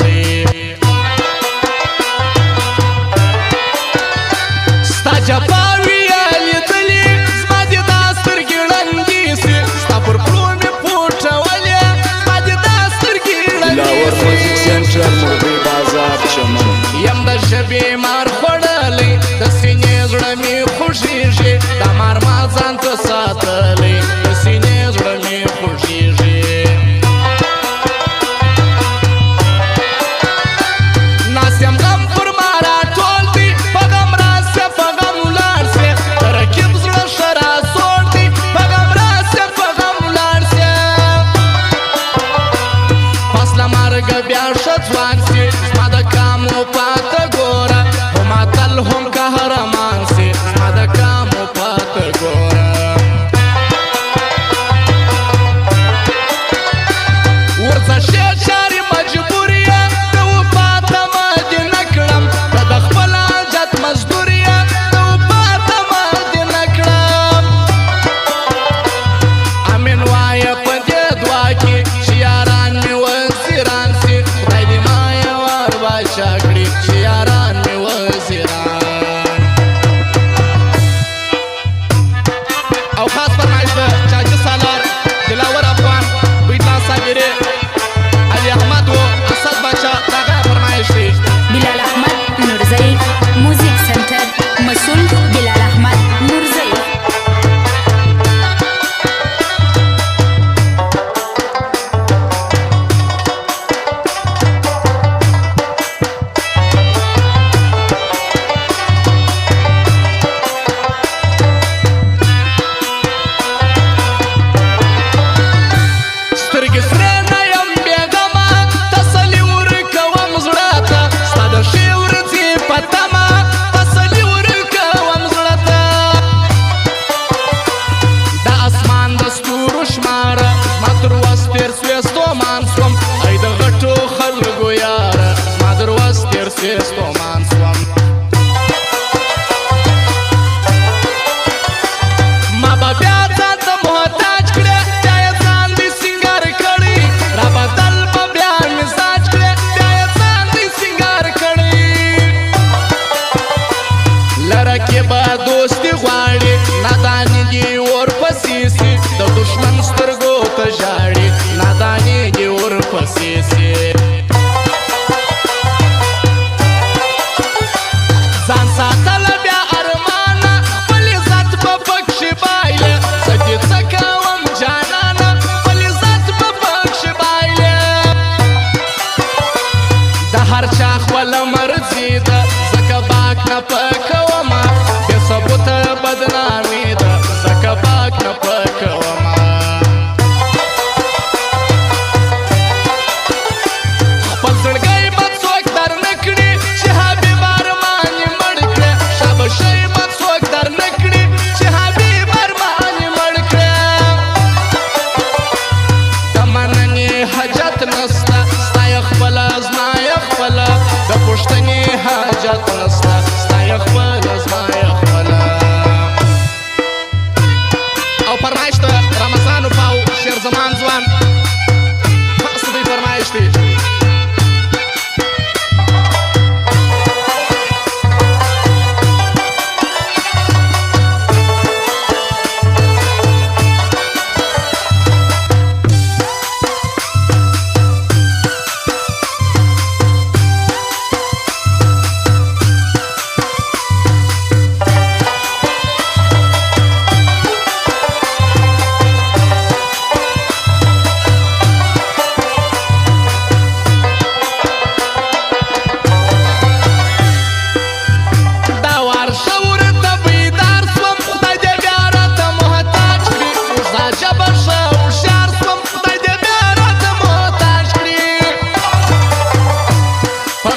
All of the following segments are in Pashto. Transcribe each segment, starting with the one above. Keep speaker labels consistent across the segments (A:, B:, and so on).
A: دی ستا جفاوي لیدلې زما دې دا سترګې ړندې سي ستا پر پړو مې پوټولې زما دې دا سترګې
B: دلاور میوزیک سنټر مرغۍ بازار چمن
A: یم د ژبې مار خوړلی د سینې زړه مې خوږېږي دا مار ما ځان ته ساتلی د سینې زړه مې خوږېږي ناست یم غم پر ما راټول دی په غم راسه په غم ولاړ سې د رقیب زړه ښه راسوړ دی په غم راسه په غم ولاړ سې پس له مرګه بیا ښه ځوان سې زما د کامو پاته ګوره خو ماتل هم قهرمان سې زما د کامو پاته ګوره ورځه ښې چارې مجبور یې د وفا تمه دې نه کړم ته د خپل حاجت مزدور یې د وفا تمه دې نه کړم امین وایه په دې دعا کې چې یاران مې وزیران سي خدای دې ما یې ور باچا کړي چې یاران مې وزیران او خاص فرمایش د چاچي سالار دلاور افغان بیتلا صابري علي احمد و اسد باچا دغه فرمایش دی
C: بلال احمد نورزئی موزیک سنټر مسؤل بلال احمد نورزئی
A: سترګې سرې نه یم بېغمه تسلي ورکوم زړه ته ستا د ښې ورځې په تمه تسلي ورکوم زړه ته د اسمان د ستورو شماره زما تر وس تېر سوې ستومان سوم ای د غټو خلکو یاره زما در وس تېر سوې ستومان سوم ما به بیا ځان ته محتاج کړې بیا یې ځان دې سینګار کړی را بدل به بیا مزاج کړې بیا یې ځان دې سینګار کړی لره کې به دوستي غواړي ناداني دې ورپسې سي د دښمن سترګو ته ژاړي ناداني دې ورپسې سي ځان ساتله بیا ارمانه خپل عزت به پکښې بایلې زه دې څه کوم جانانه خپل عزت به پکښې بایلې د هر چا خپله مرضي ده ځکه باک نه پکومه بې ثبوته بدنامي ده ځکه باک نه پکومه خپل زړګی به څوک در نه کړي چې حبیب ارمان یې مړ کړې شابشۍ به څوک در نه کړي چې حبیب ارمان یې مړ کړې د مننې حاجت نسته ستا یې خپله زما یې خپله د پوښتنې حاجت نسته ستا یې خپله زما یې خپله او فرمایش د رمضان پاو شیر زمان ځوان خاص دوی فرمایش دی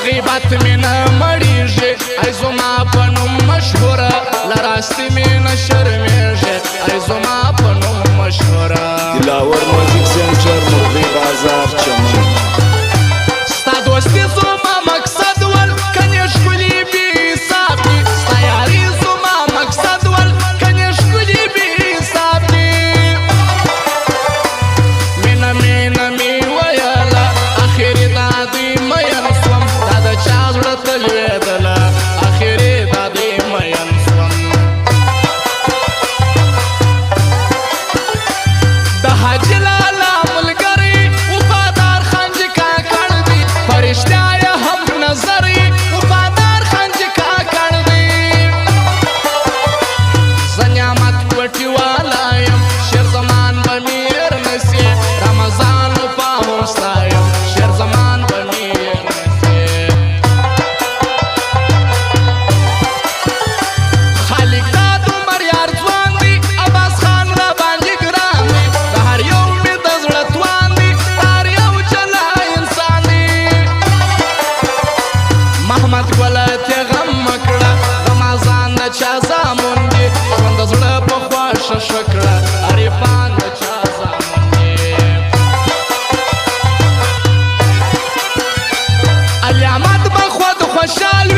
A: غیبت می نه مړیږي ای زما په نوم مشهوره له راستي می نه شرمېږي ای زما په نوم مشهوره
B: دلاور میوزیک سنټر مرغۍ بازار چمن
A: ستا دوستي زما مقصد ول کنې ښکلي بې حساب دي ستا یاري زما مقصد ول کنې ښکلي بې حساب دي مینه مینه مې ویله اخر دا دوی میینه خوشحال